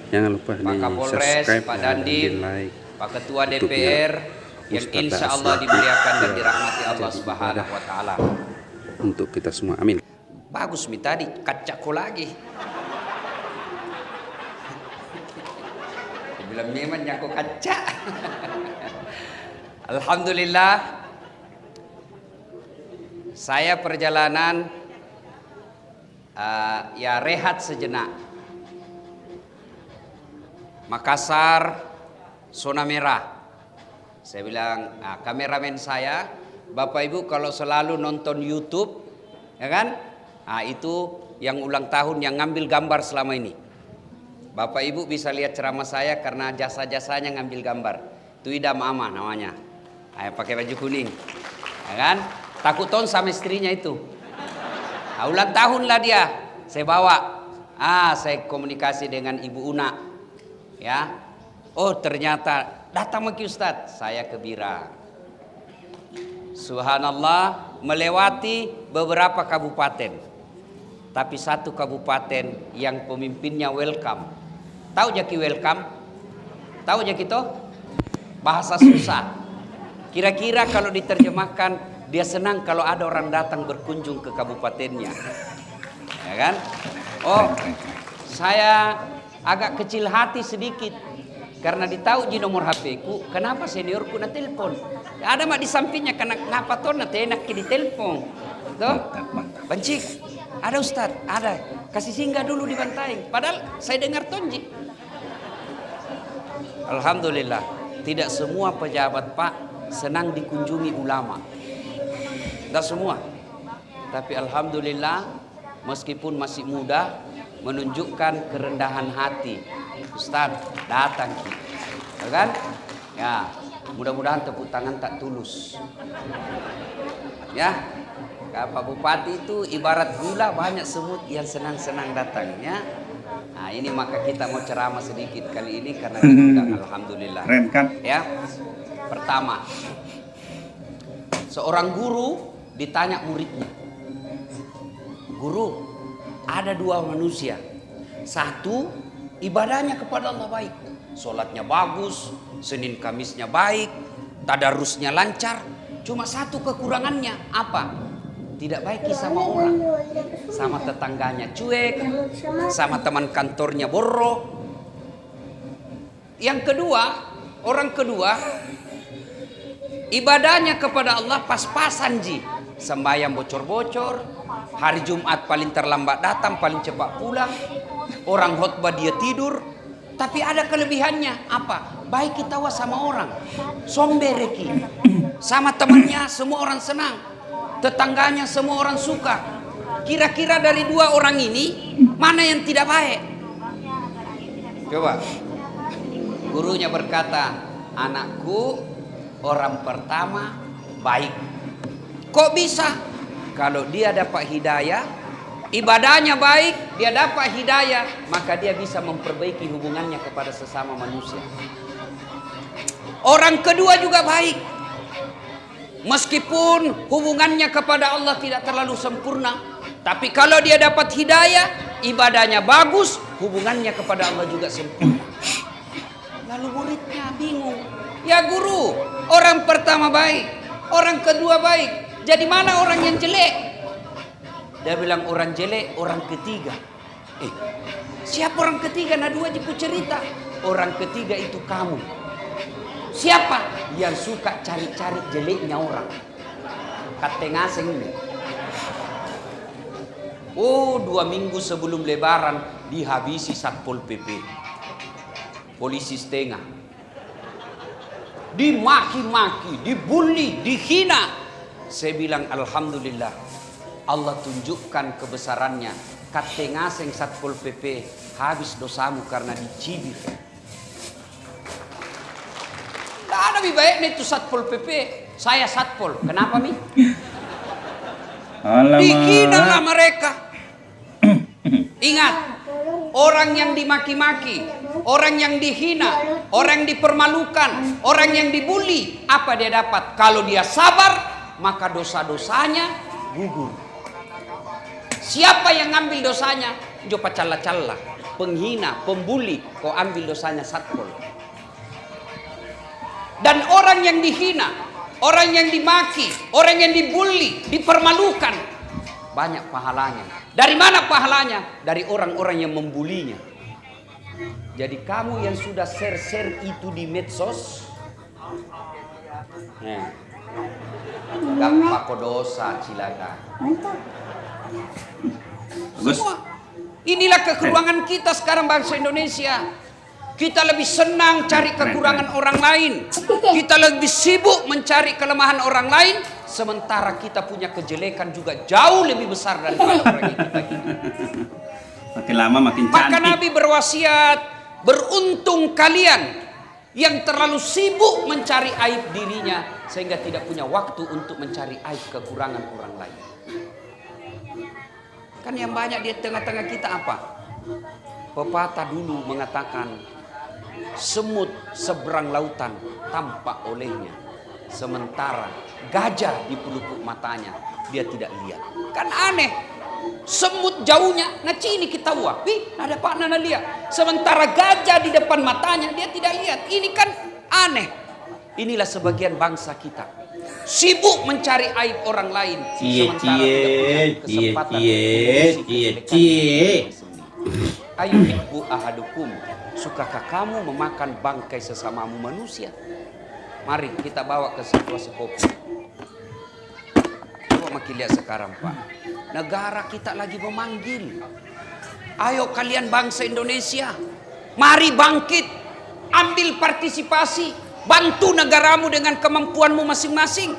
Jangan lupa Pak di Kapolres, subscribe Pak dan di Dandim, like Pak Ketua DPR yang Ustadz insya Asy Allah dimuliakan dan biar dirahmati Allah jadi Subhanahu wa Ta'ala. untuk kita semua. Amin. Bagus mi tadi, kacaku lagi. Bilang memang aku kaca. Alhamdulillah, saya perjalanan ya rehat sejenak. Makassar, zona merah. Saya bilang, kameramen saya, Bapak Ibu kalau selalu nonton YouTube, ya kan? Itu yang ulang tahun yang ngambil gambar selama ini. Bapak Ibu bisa lihat ceramah saya karena jasa-jasanya ngambil gambar. Itu Idam Ama namanya. Pakai baju kuning, ya kan? Takut tahun sama istrinya itu. Ulang tahun lah dia. Saya bawa. Saya komunikasi dengan Ibu Una. Ya. Oh ternyata datang ke Ustadz. Saya ke Bira. Subhanallah, melewati beberapa kabupaten. Tapi satu kabupaten yang pemimpinnya welcome. Tahu jaki welcome? Tahu jaki itu? Bahasa susah. Kira-kira kalau diterjemahkan, dia senang kalau ada orang datang berkunjung ke kabupatennya. Ya kan? Oh, saya agak kecil hati sedikit. Karena ditahu di nomor HP ku, kenapa seniorku na telepon? Ada mak di sampingnya, kenapa tuh nanti enak di telepon? Tuh, Bancik, ada Ustad, ada. Kasih singgah dulu di Bantaeng. Padahal saya dengar tonji. Alhamdulillah, tidak semua pejabat Pak senang dikunjungi ulama. Tidak semua. Tapi alhamdulillah, meskipun masih muda, menunjukkan kerendahan hati. Ustaz, datang ya kan? Ya, mudah-mudahan tepuk tangan tak tulus. Ya, Pak Bupati itu ibarat gula, banyak semut yang senang-senang datangnya. Ini maka kita mau ceramah sedikit kali ini karena diundang, alhamdulillah. Keren kan? Ya, pertama, seorang guru ditanya muridnya, guru, ada dua manusia, satu ibadahnya kepada Allah baik, sholatnya bagus, Senin Kamisnya baik, tadarusnya lancar. Cuma satu kekurangannya, apa? Tidak baik sama orang, sama tetangganya cuek, sama teman kantornya borok. Yang kedua, orang kedua, ibadahnya kepada Allah pas-pasan ji, sembahyang bocor-bocor, hari Jumat paling terlambat datang, paling cepat pulang. Orang khotbah dia tidur. Tapi ada kelebihannya. Apa? Baik kita sama orang. Sombereki. Sama temannya semua orang senang. Tetangganya semua orang suka. Kira-kira dari dua orang ini, mana yang tidak baik? Coba. Gurunya berkata, anakku, orang pertama baik. Kok bisa? Kalau dia dapat hidayah, ibadahnya baik, dia dapat hidayah, maka dia bisa memperbaiki hubungannya kepada sesama manusia. Orang kedua juga baik. Meskipun hubungannya kepada Allah tidak terlalu sempurna, tapi kalau dia dapat hidayah, ibadahnya bagus, hubungannya kepada Allah juga sempurna. Lalu muridnya bingung. Ya guru, orang pertama baik, orang kedua baik. Jadi mana orang yang jelek? Dia bilang orang jelek, orang ketiga. Siapa orang ketiga? Nah dua jiku cerita. Orang ketiga itu kamu. Siapa? Yang suka cari-cari jeleknya orang. Kateng asing ini. 2 minggu sebelum lebaran dihabisi Satpol PP. Polisi setengah. Dimaki-maki, dibully, dihina. Saya bilang alhamdulillah. Allah tunjukkan kebesarannya. Kateng asing Satpol PP habis dosamu karena dicibir. Tidak ada lebih baik itu Satpol PP. Saya Satpol. Kenapa mi? Dihina mereka. Ingat, orang yang dimaki-maki, orang yang dihina, orang yang dipermalukan, orang yang dibully, apa dia dapat? Kalau dia sabar, maka dosa-dosanya gugur. Siapa yang ngambil dosanya? Jo pacalla-calla. penghina, pembuli, kau ambil dosanya satpol. Dan orang yang dihina, orang yang dimaki, orang yang dibully, dipermalukan, banyak pahalanya. Dari mana pahalanya? Dari orang-orang yang membulinya. Jadi kamu yang sudah share-share itu di medsos, gak pakai dosa cilaka. Semua. Inilah kekurangan kita sekarang bangsa Indonesia. Kita lebih senang cari kekurangan orang lain. Kita lebih sibuk mencari kelemahan orang lain, sementara kita punya kejelekan juga jauh lebih besar daripada orang yang kita gini. Makin lama makin cantik. Maka Nabi berwasiat, beruntung kalian yang terlalu sibuk mencari aib dirinya sehingga tidak punya waktu untuk mencari aib kekurangan orang lain. Kan yang banyak di tengah-tengah kita apa? Pepatah dulu mengatakan, semut seberang lautan tampak olehnya, sementara gajah di pelupuk matanya dia tidak lihat. Kan aneh. Semut jauhnya, ngacini kita wah, ada pak nana lihat. Sementara gajah di depan matanya dia tidak lihat. Ini kan aneh. Inilah sebagian bangsa kita, sibuk mencari aib orang lain, sementara tidak punya kesempatan Ayuhibbu ahadukum, sukakah kamu memakan bangkai sesamamu manusia? Mari kita bawa ke situasi COVID. Coba makin lihat sekarang Pak, negara kita lagi memanggil, ayo kalian bangsa Indonesia, mari bangkit, ambil partisipasi, bantu negaramu dengan kemampuanmu masing-masing.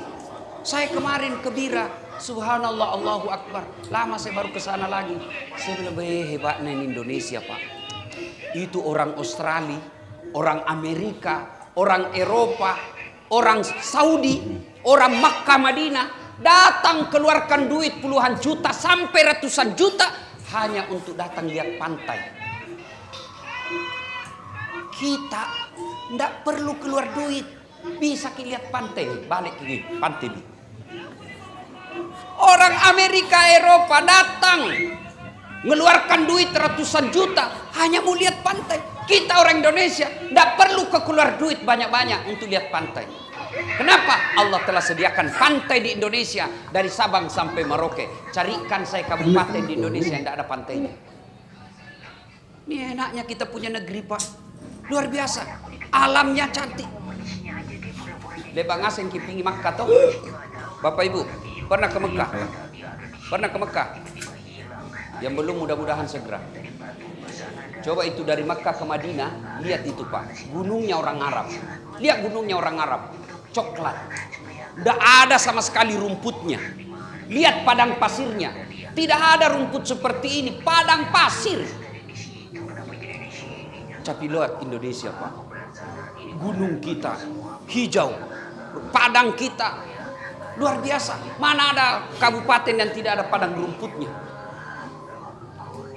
Saya kemarin ke Bira, subhanallah, Allahu Akbar. Lama saya baru ke sana lagi. Saya bilang, hebatnya ini Indonesia Pak. Itu orang Australia, orang Amerika, orang Eropa, orang Saudi, orang Makkah Madinah datang keluarkan duit puluhan juta sampai ratusan juta hanya untuk datang lihat pantai. Kita tidak perlu keluar duit, bisa lihat pantai, balik ke pantai. Orang Amerika, Eropa datang mengeluarkan duit ratusan juta hanya mau lihat pantai. Kita orang Indonesia tidak perlu keluar duit banyak-banyak untuk lihat pantai. Kenapa? Allah telah sediakan pantai di Indonesia dari Sabang sampai Merauke. Carikan saya kabupaten di Indonesia yang tidak ada pantainya. Ini enaknya kita punya negeri Pak, luar biasa, alamnya cantik. Lebang asing kipingi Makkah toh, Bapak Ibu pernah ke Mekah? Pernah ke Mekah? Yang belum mudah-mudahan segera. Coba itu dari Mekah ke Madinah, lihat itu Pak, gunungnya orang Arab. Lihat gunungnya orang Arab, coklat. Tidak ada sama sekali rumputnya. Lihat padang pasirnya, tidak ada rumput seperti ini, padang pasir. Tapi lihat Indonesia Pak, gunung kita hijau, padang kita luar biasa. Mana ada kabupaten yang tidak ada padang rumputnya.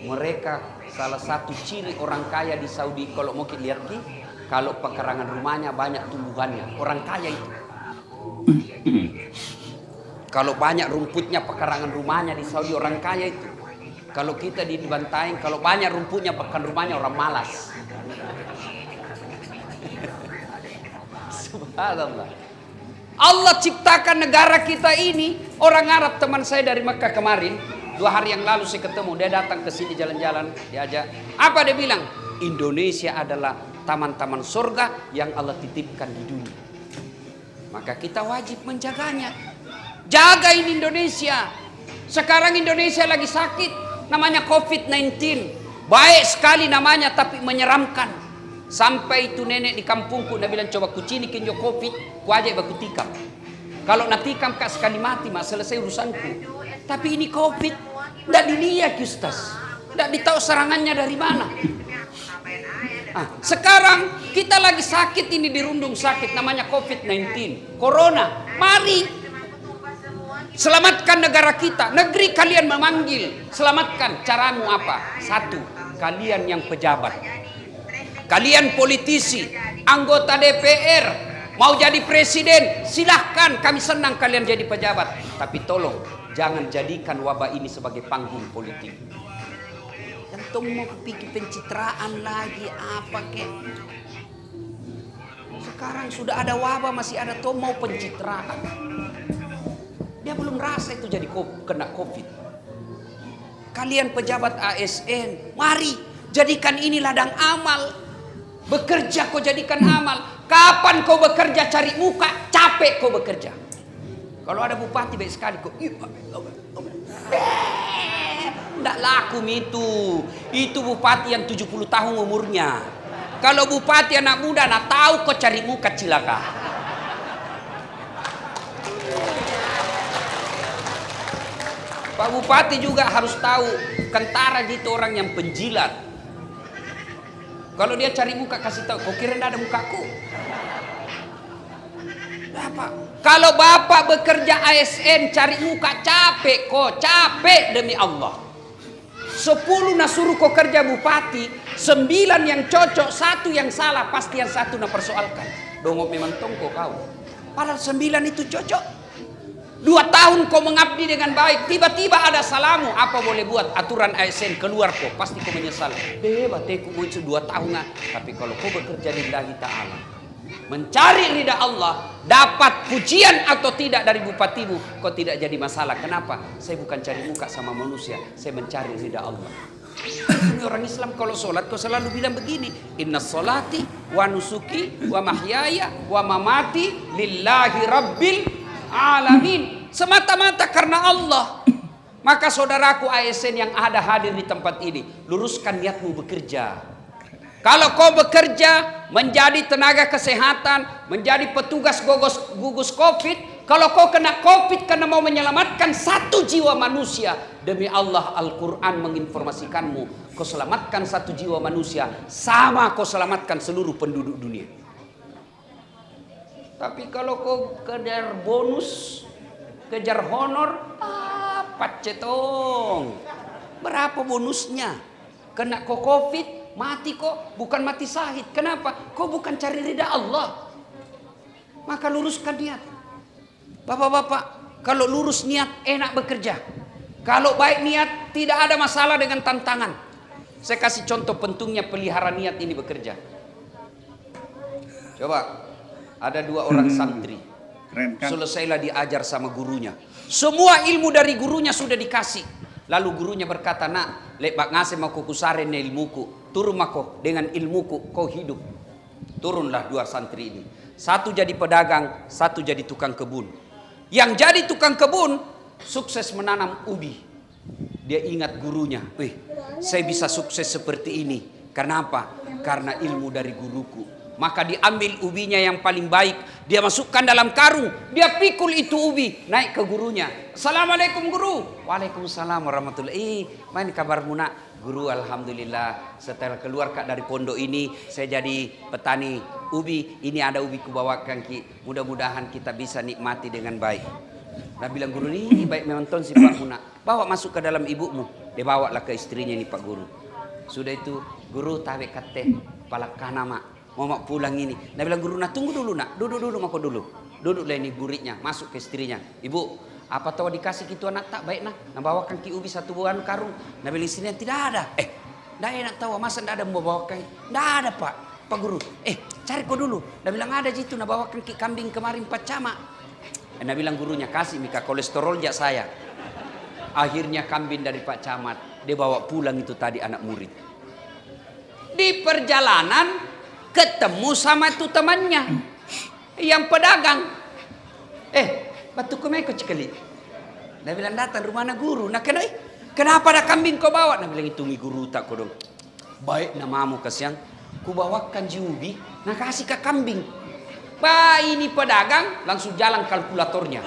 Mereka salah satu ciri orang kaya di Saudi, kalau mau kita lihat kalau pekarangan rumahnya banyak tumbuhannya, orang kaya itu. Kalau banyak rumputnya pekarangan rumahnya di Saudi, orang kaya itu. Kalau kita di Bantaeng, kalau banyak rumputnya pekarangan rumahnya, orang malas. Subhanallah. Allah ciptakan negara kita ini. Orang Arab, teman saya dari Mekah kemarin, 2 hari yang lalu saya ketemu, dia datang ke sini jalan-jalan, diajak. Apa dia bilang? Indonesia adalah taman-taman surga yang Allah titipkan di dunia. Maka kita wajib menjaganya. Jaga ini Indonesia. Sekarang Indonesia lagi sakit, namanya COVID-19. Baik sekali namanya tapi menyeramkan. Sampai itu nenek di kampungku, dia bilang coba kucini kinjo COVID, ku ajak baku tikam. Kalau natikam kak sekali mati, mas selesai urusanku. Tapi ini COVID, tidak dilihat Ustaz, tidak ditahu serangannya dari mana. Sekarang kita lagi sakit ini, dirundung sakit, namanya COVID-19, Corona. Mari selamatkan negara kita. Negeri kalian memanggil, selamatkan. Caramu apa? 1, kalian yang pejabat, kalian politisi, anggota DPR, mau jadi presiden, silahkan, kami senang kalian jadi pejabat. Tapi tolong jangan jadikan wabah ini sebagai panggung politik. Yang tong mau pikir pencitraan lagi apa kek. Sekarang sudah ada wabah masih ada tong mau pencitraan. Dia belum rasa itu jadi kena COVID. Kalian pejabat ASN, mari jadikan ini ladang amal. Bekerja kau jadikan amal. Kapan kau bekerja cari muka, capek kau bekerja. Kalau ada bupati baik sekali kau, tidak laku itu. Itu bupati yang 70 tahun umurnya. Kalau bupati anak muda, nak tahu kau cari muka cilaka. Pak Bupati juga harus tahu, Kentara itu orang yang penjilat. Kalau dia cari muka kasih tahu, kau kira tidak ada mukaku? Apa? Kalau bapak bekerja ASN cari muka capek kok, capek demi Allah. 10 nak suruh kau kerja bupati, 9 yang cocok, 1 yang salah, pasti yang 1 nak persoalkan. Dongok memang tongko kau. Padahal 9 itu cocok. 2 tahun kau mengabdi dengan baik, tiba-tiba ada salamu, apa boleh buat? Aturan ASN keluar kau, pasti kau menyesal. Hebat, aku itu 2 tahun. Tapi kalau kau bekerja lillahi ta'ala, mencari ridha Allah, dapat pujian atau tidak dari bupatimu, kau tidak jadi masalah. Kenapa? Saya bukan cari muka sama manusia, saya mencari ridha Allah. Ini orang Islam kalau sholat kau selalu bilang begini, inna sholati wa nusuki wa mahyaya wa mamati lillahi rabbil alamin. Semata-mata karena Allah. Maka saudaraku ASN yang ada hadir di tempat ini, luruskan niatmu bekerja. Kalau kau bekerja menjadi tenaga kesehatan, menjadi petugas gugus COVID, kalau kau kena COVID karena mau menyelamatkan 1 jiwa manusia, demi Allah Al-Quran menginformasikanmu, kau selamatkan 1 jiwa manusia sama kau selamatkan seluruh penduduk dunia. Tapi kalau kau kejar bonus, kejar honor, apa cetong? Berapa bonusnya? Kena kau COVID, mati kok, bukan mati syahid. Kenapa? Kau bukan cari ridha Allah. Maka luruskan niat. Bapak-bapak, kalau lurus niat enak bekerja. Kalau baik niat tidak ada masalah dengan tantangan. Saya kasih contoh pentingnya pelihara niat ini bekerja. Coba, ada 2 orang santri. Keren kan? Selesailah diajar sama gurunya. Semua ilmu dari gurunya sudah dikasih. Lalu gurunya berkata, nak, lebak ngasih mau kukusare ne ilmuku. Turun mako dengan ilmuku kau hidup. Turunlah 2 santri ini. 1 jadi pedagang, 1 jadi tukang kebun. Yang jadi tukang kebun sukses menanam ubi. Dia ingat gurunya. Wih, saya bisa sukses seperti ini. Karena apa? Karena ilmu dari guruku. Maka diambil ubinya yang paling baik, dia masukkan dalam karung, dia pikul itu ubi, naik ke gurunya. Assalamualaikum guru. Waalaikumsalam warahmatullahi. Mana kabarmu nak? Guru, alhamdulillah setelah keluar kak dari pondok ini saya jadi petani ubi. Ini ada ubi kubawakan ki. Mudah-mudahan kita bisa nikmati dengan baik. Nah bilang guru ini baik memang ton si Pak Muna. Bawa masuk ke dalam ibumu. Dia bawalah ke istrinya ini Pak Guru. Sudah itu guru tarik kate palak kanama. Mau mak pulang ini. Nah bilang guru, nah tunggu dulu nak. Duduk dulu mako dulu. Duduklah ini guritnya. Masuk ke istrinya. Ibu, apa tahu dikasih gitu anak tak baik nah. Nah bawakan ki ubi 1 buah karung. Nah bilang istrinya tidak ada. Dah enak tahu masa tidak ada mau bawakan. Tidak ada Pak Guru. Cari kau dulu. Nah bilang ada jitu. Nah bawakan ki kambing kemarin 4 camak. Nah bilang gurunya kasih mika kolesterol jak saya. Akhirnya kambing dari Pak Camat. Dia bawa pulang itu tadi anak murid. Di perjalanan ketemu sama itu temannya yang pedagang. Batu kemeko cekali. Dia bilang datang rumah na guru. Nah kenapa ada kambing kau bawa? Nah bilang hitungi guru tak kau dong. Baik namamu kasihan. Ku bawakan jiubi. Nah kasih ke kambing. Pak ini pedagang langsung jalan kalkulatornya.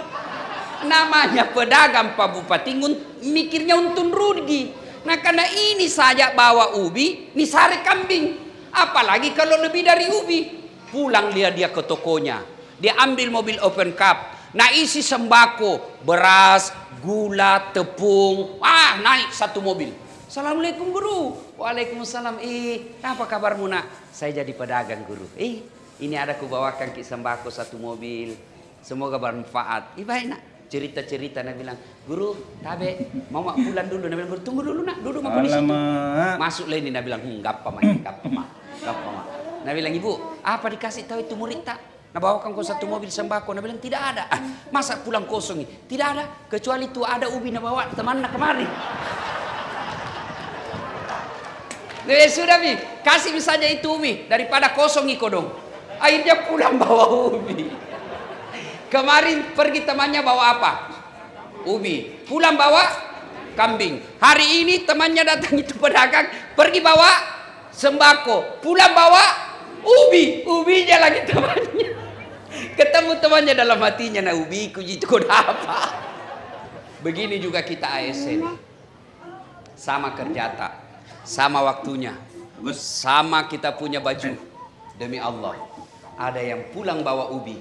Namanya pedagang Pak Bupati mikirnya untung rugi. Nah karena ini saja bawa ubi, ini sari kambing. Apalagi kalau lebih dari ubi. Pulang dia ke tokonya. Dia ambil mobil open cup. Nah isi sembako. Beras, gula, tepung. Naik 1 mobil. Assalamualaikum guru. Waalaikumsalam. Apa kabarmu nak? Saya jadi pedagang guru. Ini ada kubawakan ki sembako 1 mobil. Semoga bermanfaat. Baik nak. cerita-cerita. Nabi bilang, guru, tabe, mau mak pulang dulu. Nabi bilang, guru, tunggu dulu nak, duduk mak di situ. Masuklah ini, Nabi bilang, gappa mak. Nabi bilang, ibu, apa dikasih tahu itu murid tak? Nah, bawakan kau satu mobil sembako. Nabi bilang, tidak ada. Masa pulang kosong ini? Tidak ada, kecuali itu ada ubi na bawa teman nak kemari. Sudah bi, kasih saja itu ubi daripada kosong iko dong. Akhirnya pulang bawa ubi. Kemarin pergi temannya bawa apa? Ubi. Pulang bawa kambing. Hari ini temannya datang itu pedagang, pergi bawa sembako. Pulang bawa ubi. Ubinya lagi temannya. Ketemu temannya dalam hatinya, nah ubi kuji itu apa? Begini juga kita ASN. Sama kerja tak, sama waktunya, sama kita punya baju. Demi Allah, ada yang pulang bawa ubi,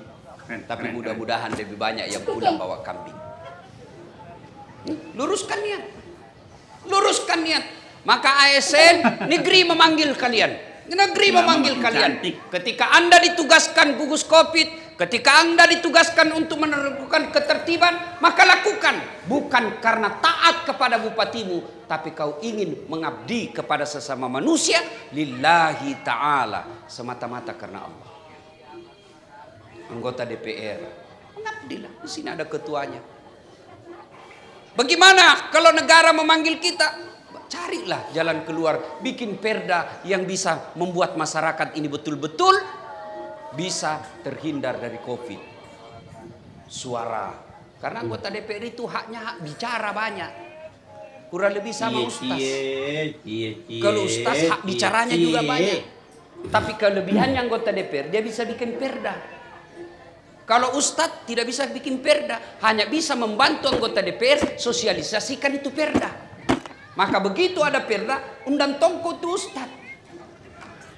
tapi mudah-mudahan lebih banyak yang pulang bawa kambing. Luruskan niat, luruskan niat. Maka ASN negeri memanggil kalian, negeri memanggil kalian. Ketika Anda ditugaskan gugus COVID, ketika Anda ditugaskan untuk menerapkan ketertiban, maka lakukan. Bukan karena taat kepada bupatimu, tapi kau ingin mengabdi kepada sesama manusia lillahi ta'ala, semata-mata karena Allah. Anggota DPR, mengabdilah. Di sini ada ketuanya. Bagaimana kalau negara memanggil kita? Carilah jalan keluar, bikin perda yang bisa membuat masyarakat ini betul-betul bisa terhindar dari COVID. Suara, karena anggota DPR itu haknya hak bicara banyak. Kurang lebih sama ustaz. Kalau ustaz hak bicaranya juga banyak. Tapi kelebihannya anggota DPR, dia bisa bikin perda. Kalau ustaz tidak bisa bikin perda, hanya bisa membantu anggota DPR sosialisasikan itu perda. Maka begitu ada perda, undang tongko itu ustaz.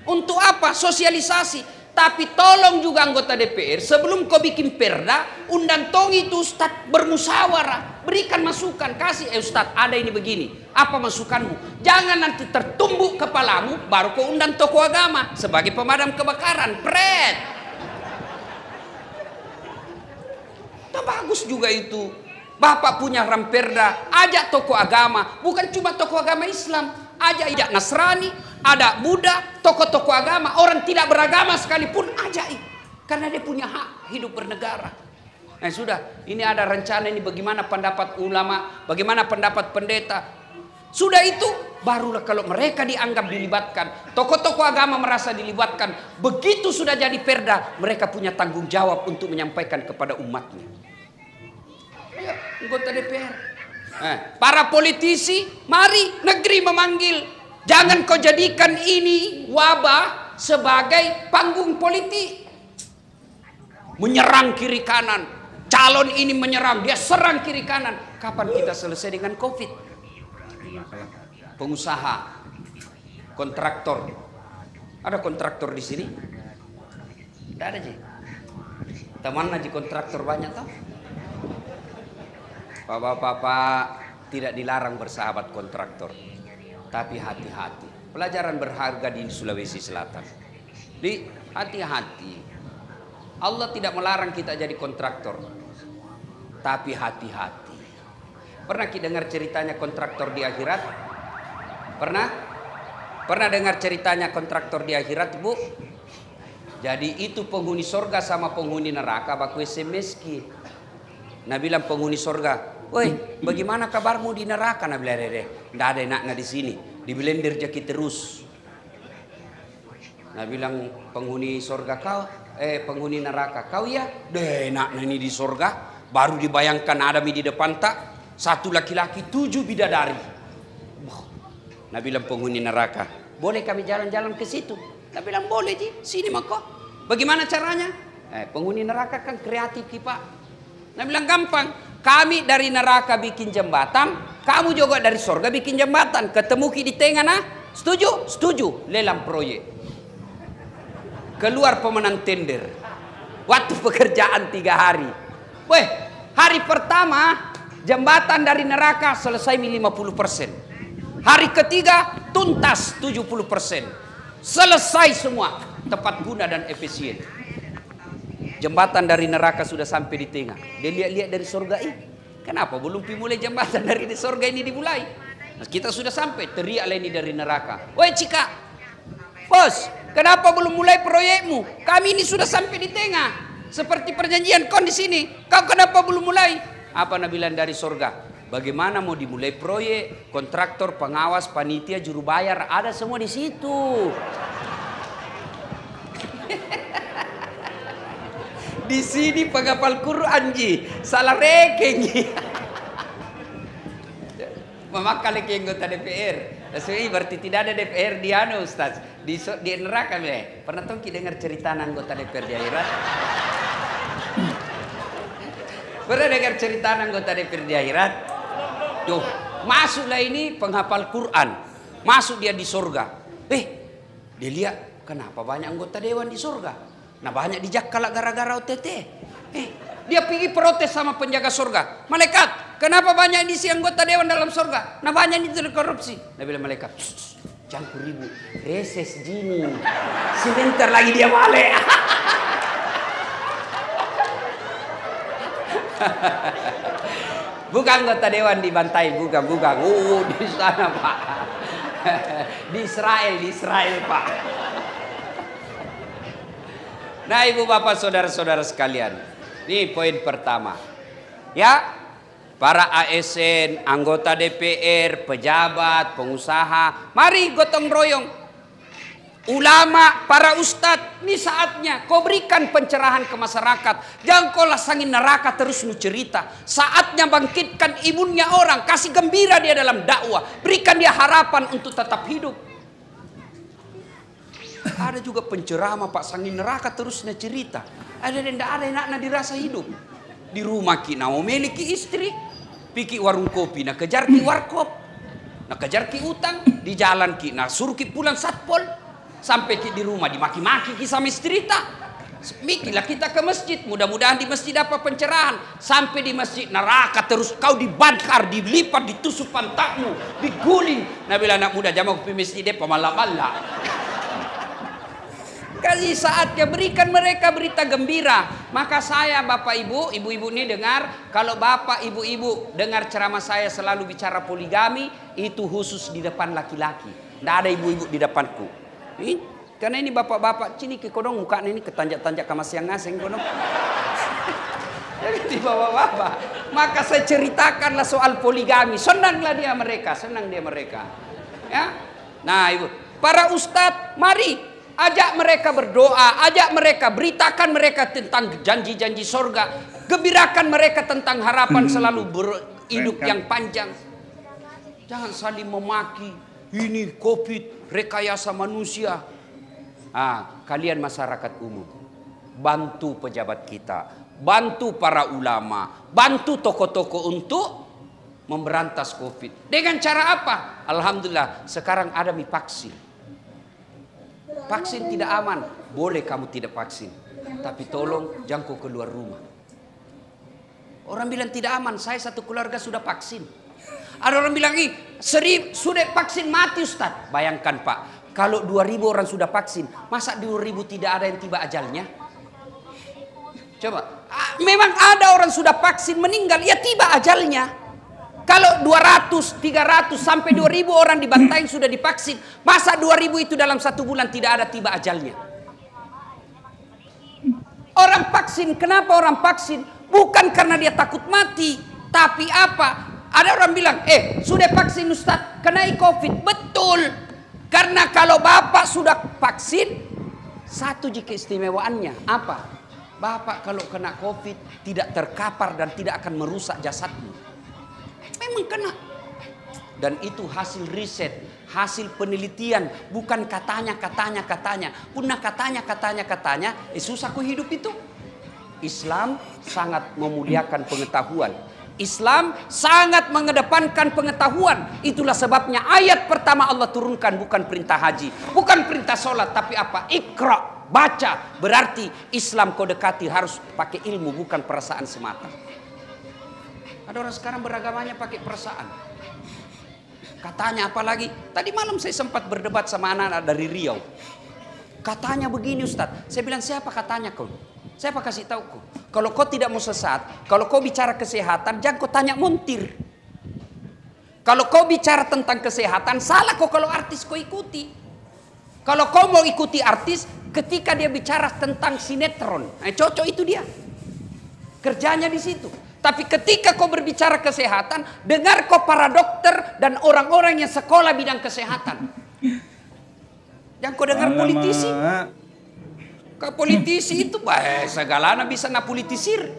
Untuk apa? Sosialisasi. Tapi tolong juga anggota DPR, sebelum kau bikin perda, undang tong itu ustaz bermusyawarah. Berikan masukan, kasih, ustaz ada ini begini. Apa masukanmu? Jangan nanti tertumbuk kepalamu, baru kau undang tokoh agama sebagai pemadam kebakaran. Pret. Nah, bagus juga itu. Bapak punya ramperda, ajak tokoh agama, bukan cuma tokoh agama Islam, ajak Nasrani, ada Buddha, tokoh-tokoh agama, orang tidak beragama sekalipun ajak, karena dia punya hak hidup bernegara. Nah sudah, ini ada rencana ini bagaimana pendapat ulama, bagaimana pendapat pendeta. Sudah itu barulah kalau mereka dianggap dilibatkan, tokoh-tokoh agama merasa dilibatkan, begitu sudah jadi perda, mereka punya tanggung jawab untuk menyampaikan kepada umatnya. Ayo, anggota DPR. Para politisi, mari negeri memanggil. Jangan kau jadikan ini wabah sebagai panggung politik. Menyerang kiri kanan. Calon ini menyerang, dia serang kiri kanan. Kapan kita selesai dengan COVID? Pengusaha, kontraktor. Ada kontraktor di sini? Tidak ada, Ji. Teman aja kontraktor banyak tau. Bapak-bapak, tidak dilarang bersahabat kontraktor, tapi hati-hati. Pelajaran berharga di Sulawesi Selatan. Di hati-hati. Allah tidak melarang kita jadi kontraktor, tapi hati-hati. Pernah kita dengar ceritanya kontraktor di akhirat? Pernah? Pernah dengar ceritanya kontraktor di akhirat, Bu? Jadi itu penghuni sorga sama penghuni neraka baku SMS-ki. Nah bilang penghuni sorga, woi, bagaimana kabarmu di neraka? Nah bilang, nggak ada enaknya di sini, di blender jaki terus. Nah bilang penghuni sorga penghuni neraka, kau ya, deh enaknya ini di sorga. Baru dibayangkan ada di depan tak, satu laki-laki 7 bidadari. Nah bilang penghuni neraka, boleh kami jalan-jalan ke situ? Nah bilang boleh Ji, sini mako. Bagaimana caranya? Penghuni neraka kan kreatif Pak. Nah bilang gampang, kami dari neraka bikin jembatan, kamu juga dari sorga bikin jembatan, ketemu di tengah nah, setuju? Setuju, lelang proyek. Keluar pemenang tender, waktu pekerjaan 3 hari. Weh, hari pertama jembatan dari neraka selesai 50%. Hari ketiga tuntas 70%. Selesai semua, tepat guna dan efisien. jembatan dari neraka sudah sampai di tengah. Dia lihat-lihat dari surga ini. Kenapa belum dimulai jembatan dari surga ini dimulai? Nah, kita sudah sampai, teriaklah ini dari neraka. Woi Cika, bos, kenapa belum mulai proyekmu? Kami ini sudah sampai di tengah. Seperti perjanjian kon di sini. Kau kenapa belum mulai? Apa nabilan dari surga? Bagaimana mau dimulai proyek? Kontraktor, pengawas, panitia, juru bayar, ada semua di situ. Di sini penghafal Quran ji, salah rekeng ji. Memakai lagi anggota DPR. Sebenarnya berarti tidak ada DPR di anu Ustaz. Di neraka be. Pernah tuh kita dengar cerita anggota DPR di akhirat? Pernah dengar cerita anggota DPR di akhirat? Tuh, masuklah ini penghafal Quran. Masuk dia di surga. Dia lihat kenapa banyak anggota dewan di surga. Nah banyak dijakkalak gara-gara OTT. Dia pergi protes sama penjaga surga. Malaikat, kenapa banyak diisi anggota dewan dalam surga? Nah banyak itu korupsi. Nah bilang malaikat, jangan ribut, reses jini. Sebentar lagi dia balik. Bukan anggota dewan dibantai, bukan. Di sana Pak. Di Israel Pak. Nah ibu bapak saudara-saudara sekalian, ini poin pertama. Ya, para ASN, anggota DPR, pejabat, pengusaha, mari gotong royong. Ulama, para ustadz, ini saatnya kau berikan pencerahan ke masyarakat. Jangan kau lasangin neraka terus nu cerita. Saatnya bangkitkan imunnya orang, kasih gembira dia dalam dakwah. Berikan dia harapan untuk tetap hidup. Ada juga penceramah Pak sangin neraka terus na cerita. Ada yang tidak ada enaknya dirasa hidup. Di rumah kita memiliki istri, piki warung kopi, nak kejar ki warkop, nak kejar ki utang, di jalan ki, nak suruh ki pulang satpol, sampai ki di rumah dimaki-maki ki sama istri ta. Mikilah kita ke masjid, mudah-mudahan di masjid dapat pencerahan. Sampai di masjid neraka terus kau dibakar, dilipat, ditusuk pantatmu, diguling. Nabi anak muda jamak ke masjid dia pemalam-malam. Kasih saatnya berikan mereka berita gembira. Maka saya bapak ibu ini dengar. Kalau bapak ibu dengar ceramah saya selalu bicara poligami. Itu khusus di depan laki-laki. Tidak ada ibu-ibu di depanku. Karena ini bapak-bapak sini ke kodong mukanya ini ketanjak-tanjak kamas yang ngaseng kodong. Jadi bapak-bapak. Maka saya ceritakanlah soal poligami. Senang dia mereka. Ya. Nah ibu, para ustadz mari. Ajak mereka berdoa, ajak mereka, beritakan mereka tentang janji-janji surga. Gembirakan mereka tentang harapan selalu berhidup yang panjang. Jangan saling memaki, ini COVID, rekayasa manusia. Kalian masyarakat umum, bantu pejabat kita, bantu para ulama, bantu tokoh-tokoh untuk memberantas COVID. Dengan cara apa? Alhamdulillah, sekarang ada vaksin. Vaksin tidak aman, boleh kamu tidak vaksin. Tapi tolong jangan kau keluar rumah. Orang bilang tidak aman, saya satu keluarga sudah vaksin. Ada orang bilang, sudah vaksin mati Ustaz. Bayangkan Pak, kalau 2.000 orang sudah vaksin, masa 2.000 tidak ada yang tiba ajalnya? Coba, memang ada orang sudah vaksin meninggal, ya tiba ajalnya. Kalau 200, 300 sampai 2.000 orang dibantai sudah divaksin, masa 2.000 itu dalam 1 bulan tidak ada tiba ajalnya? Orang vaksin, kenapa orang vaksin? Bukan karena dia takut mati, tapi apa? Ada orang bilang, sudah vaksin Ustaz, kena COVID. Betul, karena kalau bapak sudah vaksin, satu jika istimewaannya apa? Bapak kalau kena COVID tidak terkapar dan tidak akan merusak jasadmu. Memang kena. Dan itu hasil riset, hasil penelitian, bukan katanya. Punah katanya, susah ku hidup itu. Islam sangat memuliakan pengetahuan. Islam sangat mengedepankan pengetahuan. Itulah sebabnya ayat pertama Allah turunkan bukan perintah haji, bukan perintah sholat, tapi apa? Iqra, baca. Berarti Islam kau dekati harus pakai ilmu, bukan perasaan semata. Ada orang sekarang beragamanya pakai perasaan. Katanya apalagi, tadi malam saya sempat berdebat sama anak-anak dari Riau. Katanya begini Ustaz. Saya bilang siapa katanya kau? Saya apa kasih tahu kau. Kalau kau tidak mau sesat, kalau kau bicara kesehatan, jangan kau tanya montir. Kalau kau bicara tentang kesehatan, salah kau kalau artis kau ikuti. Kalau kau mau ikuti artis, ketika dia bicara tentang sinetron, cocok itu dia. Kerjanya di situ. Tapi ketika kau berbicara kesehatan, dengar kau para dokter dan orang-orang yang sekolah bidang kesehatan. Jangan kau dengar politisi. Ke politisi itu segalanya bisa politisir.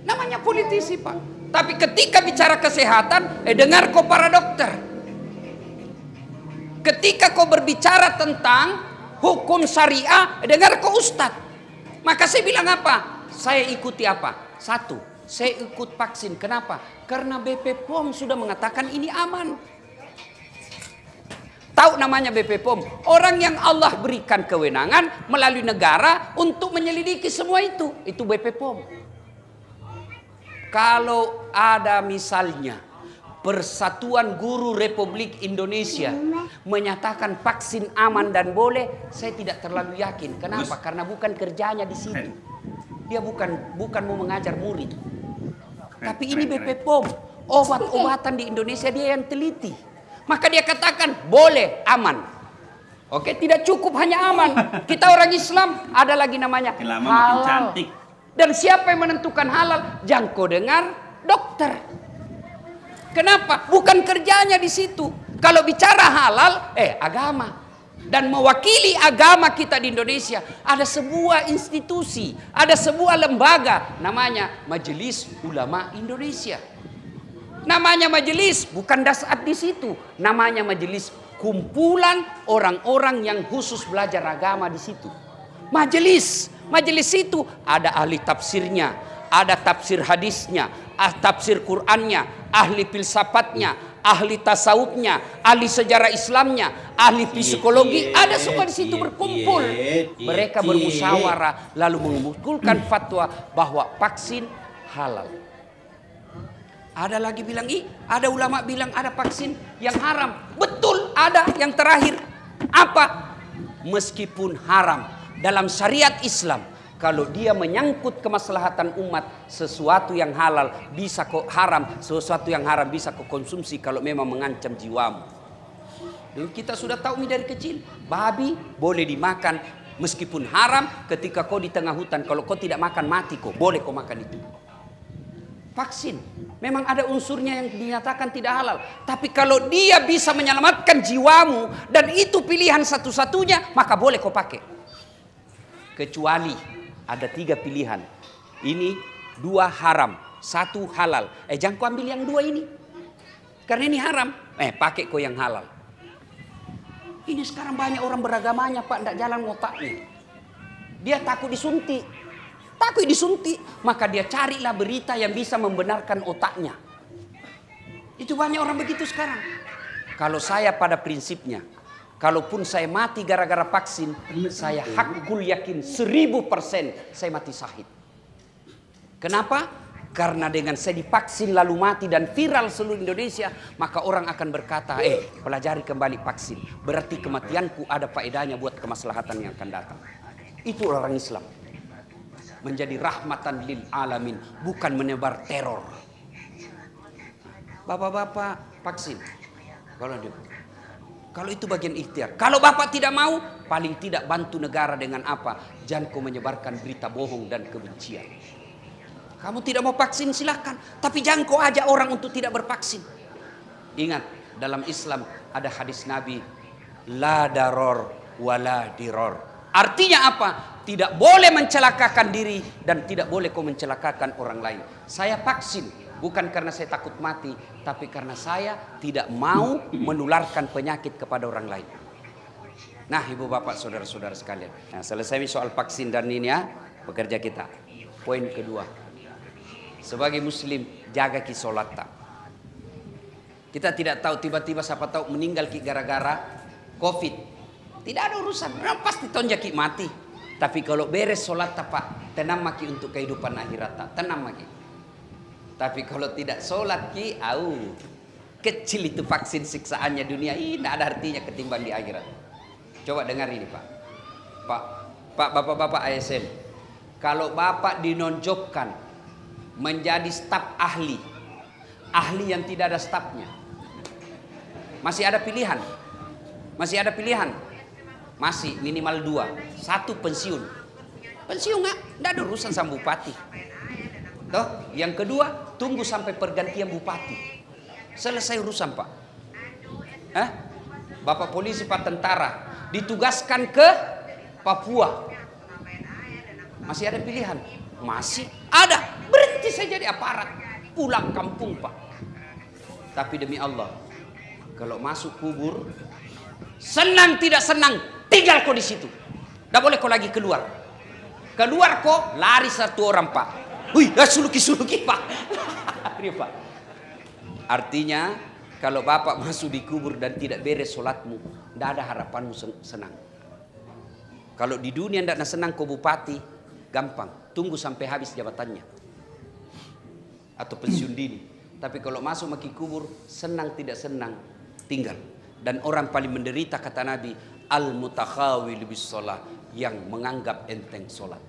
Namanya politisi, Pak. Tapi ketika bicara kesehatan, dengar kau para dokter. Ketika kau berbicara tentang hukum syariah, dengar kau ustadz. Maka saya bilang apa? Saya ikuti apa? Satu, saya ikut vaksin. Kenapa? Karena BP POM sudah mengatakan ini aman. Tahu namanya BP POM? Orang yang Allah berikan kewenangan melalui negara untuk menyelidiki semua itu. Itu BP POM. Kalau ada misalnya Persatuan Guru Republik Indonesia menyatakan vaksin aman dan boleh, saya tidak terlalu yakin. Kenapa? Karena bukan kerjanya di situ. Dia bukan mau mengajar murid. Tapi ini BP POM. Obat-obatan di Indonesia dia yang teliti. Maka dia katakan boleh, aman. Oke, tidak cukup hanya aman. Kita orang Islam ada lagi namanya halal. Dan siapa yang menentukan halal? Jangan kau dengar dokter. Kenapa? Bukan kerjanya di situ. Kalau bicara halal, agama. Dan mewakili agama kita di Indonesia, ada sebuah institusi, ada sebuah lembaga namanya Majelis Ulama Indonesia. Namanya majelis, bukan dasar di situ. Namanya majelis, kumpulan orang-orang yang khusus belajar agama di situ. Majelis itu ada ahli tafsirnya, ada tafsir hadisnya, tafsir Qur'annya, ahli filsafatnya, ahli tasawufnya, ahli sejarah Islamnya, ahli psikologi, ada semua di situ berkumpul. Mereka bermusyawarah lalu mengumpulkan fatwa bahwa vaksin halal. Ada lagi bilang, ada ulama bilang ada vaksin yang haram. Betul, ada yang terakhir. Apa? Meskipun haram dalam syariat Islam, kalau dia menyangkut kemaslahatan umat, sesuatu yang halal bisa kok haram, sesuatu yang haram bisa kok konsumsi kalau memang mengancam jiwamu. Dan kita sudah tahu ini dari kecil. Babi boleh dimakan meskipun haram ketika kau di tengah hutan. Kalau kau tidak makan mati kok, boleh kau makan itu. Vaksin memang ada unsurnya yang dinyatakan tidak halal, tapi kalau dia bisa menyelamatkan jiwamu dan itu pilihan satu-satunya, maka boleh kau pakai. Kecuali ada 3 pilihan. Ini 2 haram, 1 halal. Jangan kau ambil yang 2 ini, karena ini haram. Pakai kau yang halal. Ini sekarang banyak orang beragamanya, Pak, tidak jalan otaknya. Dia takut disuntik. Maka dia carilah berita yang bisa membenarkan otaknya. Itu banyak orang begitu sekarang. Kalau saya pada prinsipnya, kalaupun saya mati gara-gara vaksin, saya hakul yakin 1000% saya mati syahid. Kenapa? Karena dengan saya divaksin lalu mati dan viral seluruh Indonesia, maka orang akan berkata, pelajari kembali vaksin. Berarti kematianku ada faedahnya buat kemaslahatan yang akan datang. Itu orang Islam. Menjadi rahmatan lil alamin, bukan menebar teror. Bapak-bapak vaksin. Kalau itu bagian ikhtiar. Kalau bapak tidak mau, paling tidak bantu negara dengan apa? Jangan kau menyebarkan berita bohong dan kebencian. Kamu tidak mau vaksin silakan, tapi jangan kau ajak orang untuk tidak bervaksin. Ingat, dalam Islam ada hadis Nabi, la daror wala diror. Artinya apa? Tidak boleh mencelakakan diri dan tidak boleh kau mencelakakan orang lain. Saya vaksin bukan karena saya takut mati, tapi karena saya tidak mau menularkan penyakit kepada orang lain. Nah, ibu bapak, saudara-saudara sekalian. Nah, selesai soal vaksin dan ini ya, pekerja kita. Poin kedua. Sebagai muslim, jaga ki solat. Kita tidak tahu, tiba-tiba siapa tahu meninggal ki gara-gara COVID. Tidak ada urusan, pasti tonjaki mati. Tapi kalau beres solat Pak, tenang maki untuk kehidupan akhirat, tenang maki. Tapi kalau tidak solat ki, kecil itu vaksin siksaannya dunia ini, tidak ada artinya ketimbang di akhirat. Coba dengar ini Pak, bapak-bapak ASN, Kalau Bapak dinonjokkan menjadi staf ahli, ahli yang tidak ada stafnya, masih ada pilihan. Masih ada pilihan. Masih minimal 2. 1 pensiun. Pensiun nggak ada urusan sama bupati. Toh, yang kedua tunggu sampai pergantian bupati. Selesai urusan, Pak. Bapak polisi, Pak tentara ditugaskan ke Papua. Masih ada pilihan? Masih ada. Berhenti saja di aparat. Pulang kampung, Pak. Tapi demi Allah, kalau masuk kubur, senang tidak senang, tinggal kau di situ. Tidak boleh kau lagi keluar. Keluar kau, lari 1 orang, Pak. Wih, suluki-suluki, Pak. Ini, Pak. Artinya, kalau Bapak masuk di kubur dan tidak beres sholatmu, tidak ada harapanmu senang. Kalau di dunia tidak senang kau bupati, gampang. Tunggu sampai habis jabatannya. Atau pensiun dini. Tapi kalau masuk maki kubur, senang tidak senang, tinggal. Dan orang paling menderita, kata Nabi, al-mutakhawil bis sholat, yang menganggap enteng sholat.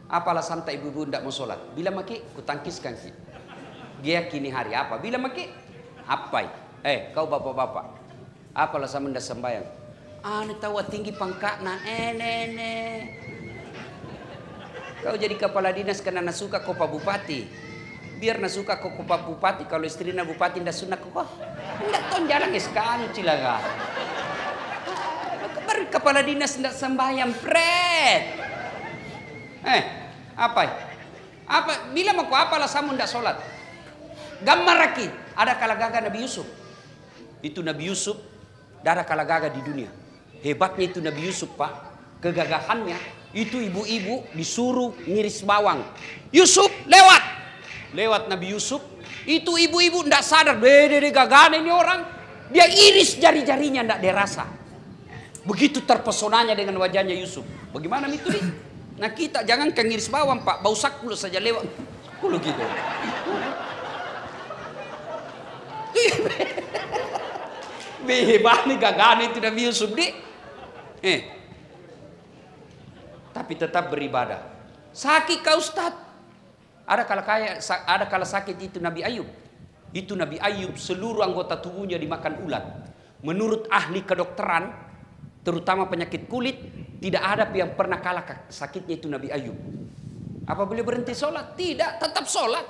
Apa alasan tak ibu-ibu tidak mau sholat? Bila maki, kutangkiskan ki. Dia kini hari apa? Bila maki, apa? Kau bapak-bapak, apa alasan mendak sembahyang? Ane tahu tinggi pangkatna, nene. Kau jadi kepala dinas karena nasuka kau pak bupati. Biar nasuka kau pak bupati, kalau istrinya bupati ndak sunnah kau. Ndak ton jalan sekali cilaga. Baru kepala dinas ndak sembahyang pret. Apa? Bila mau kau apa alasanmu ndak sholat? Gambar rakit. Ada kala gagah Nabi Yusuf. Itu Nabi Yusuf, ada kala gagah di dunia. Hebatnya itu Nabi Yusuf, Pak. Kegagahannya itu ibu-ibu disuruh ngiris bawang. Yusuf lewat Nabi Yusuf. Itu ibu-ibu ndak sadar, beda gagahnya ini orang. Dia iris jari-jarinya ndak dirasa. Begitu terpesonanya dengan wajahnya Yusuf. Bagaimana itu nih? Nah kita jangan ngiris bawang, Pak. Bau sakul saja lewat. Kulo gitu. Hebat nih gagahnya itu Nabi Yusuf nih. Tapi tetap beribadah. Sakit kau Ustaz. Ada kala sakit itu Nabi Ayub. Itu Nabi Ayub seluruh anggota tubuhnya dimakan ulat. Menurut ahli kedokteran, terutama penyakit kulit, tidak ada yang pernah kalah sakitnya itu Nabi Ayub. Apa boleh berhenti sholat? Tidak, tetap sholat.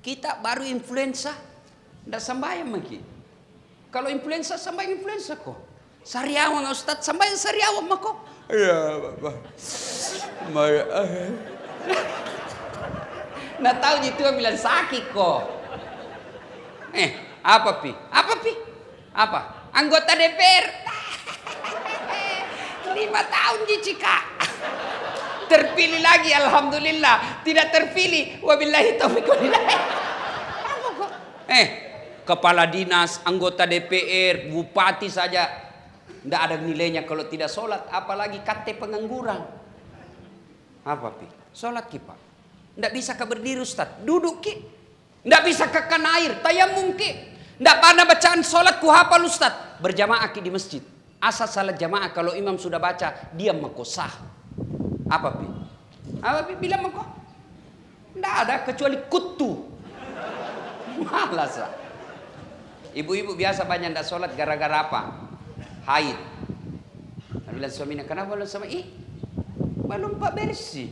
Kita baru influenza, tidak sembahyang lagi. Kalau influenza, sembahyang influenza kok. Sariawan Ustaz, sembahyang sariawan mah kok. Ya Bapak. Nah tahu itu bilang sakit kok. Apa pi? Apa? Anggota DPR. 5 tahun Cika. Terpilih lagi, alhamdulillah. Tidak terpilih, wabillahi taufiq walhidayah. Apa kok? Kepala dinas, anggota DPR, bupati saja tidak ada nilainya kalau tidak sholat, apalagi KT pengangguran. Apa pi? Sholat ki Pak. Tidak bisa ke berdiri Ustaz, duduk ki. Tidak bisa ke kan air, tayamum ki. Tidak pernah bacaan sholat ku hafal Ustaz. Berjamaah ki di masjid. Asal salat jamaah kalau imam sudah baca, diam mako sah. Apa pi? Bilang mako? Tidak ada kecuali kutu. Malas lah. Ibu-ibu biasa banyak tidak sholat gara-gara apa? Haid. Nabi bilang suaminya, kenapa belum sama? Belum pak bersih.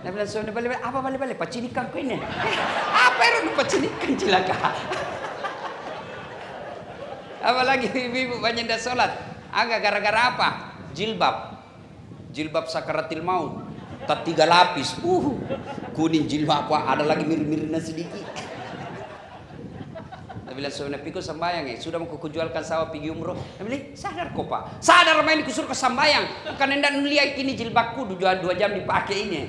Nabi bilang suaminya, balik-balik. Apa balik-balik? Pacinikan kau ini. Apa yang pacinikan cilaka? Apalagi ibu-ibu banyak tidak sholat. Agak gara-gara apa? Jilbab sakaratil maut. Tak 3 lapis. Kuning jilbab apa? Ada lagi mirip-miripnya sedikit. Nabi bilang suaminya, pikul sembayang sudah mau kujualkan sawah pergi umroh. Nabi bilang, sadar kok Pak. Sadar main kusuruh ke sembayang. Karena tidak melihat ini jilbabku 2 jam dipakai ini.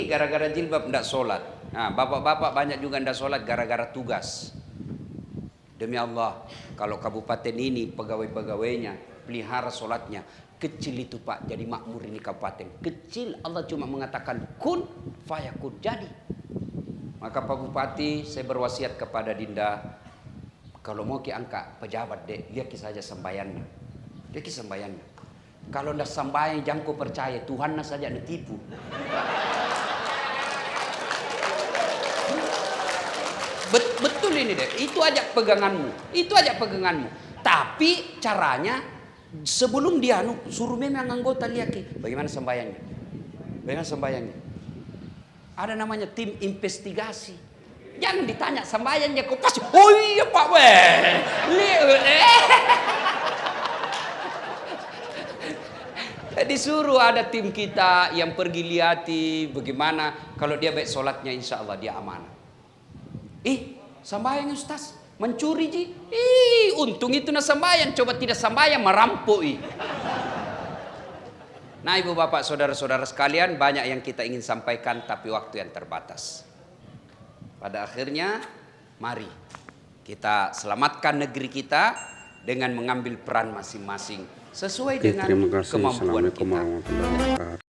Gara-gara jilbab tidak sholat. Nah, bapak-bapak banyak juga tidak sholat gara-gara tugas. Demi Allah, kalau kabupaten ini pegawai-pegawainya pelihara sholatnya, kecil itu Pak, jadi makmur ini kabupaten. Kecil, Allah cuma mengatakan kun fayakun, jadi. Maka Pak Bupati, saya berwasiat kepada Dinda, kalau mau ki angkat pejabat dek, lihat saja sembayannya. Lihat sembayannya. Kalau ndak sembahyang jangan kau percaya, Tuhan saja ditipu. Betul ini deh, itu aja peganganmu, itu aja peganganmu. Tapi caranya sebelum dia suruh memang anggota lihat bagaimana sembahyangnya, bagaimana sembahyangnya. Ada namanya tim investigasi. Jangan ditanya sembahyangnya kok pasti, oh iya Pak Disuruh ada tim kita yang pergi lihati bagaimana kalau dia baik sholatnya, insya Allah dia amanah. Sembahyang Ustaz, mencuri ji. Untung itu na sembahyang, coba tidak sembahyang merampok. Nah ibu bapak saudara-saudara sekalian, banyak yang kita ingin sampaikan tapi waktu yang terbatas. Pada akhirnya mari kita selamatkan negeri kita dengan mengambil peran masing-masing sesuai dengan Terima kasih. kemampuan Assalamualaikum kita. warahmatullahi wabarakatuh.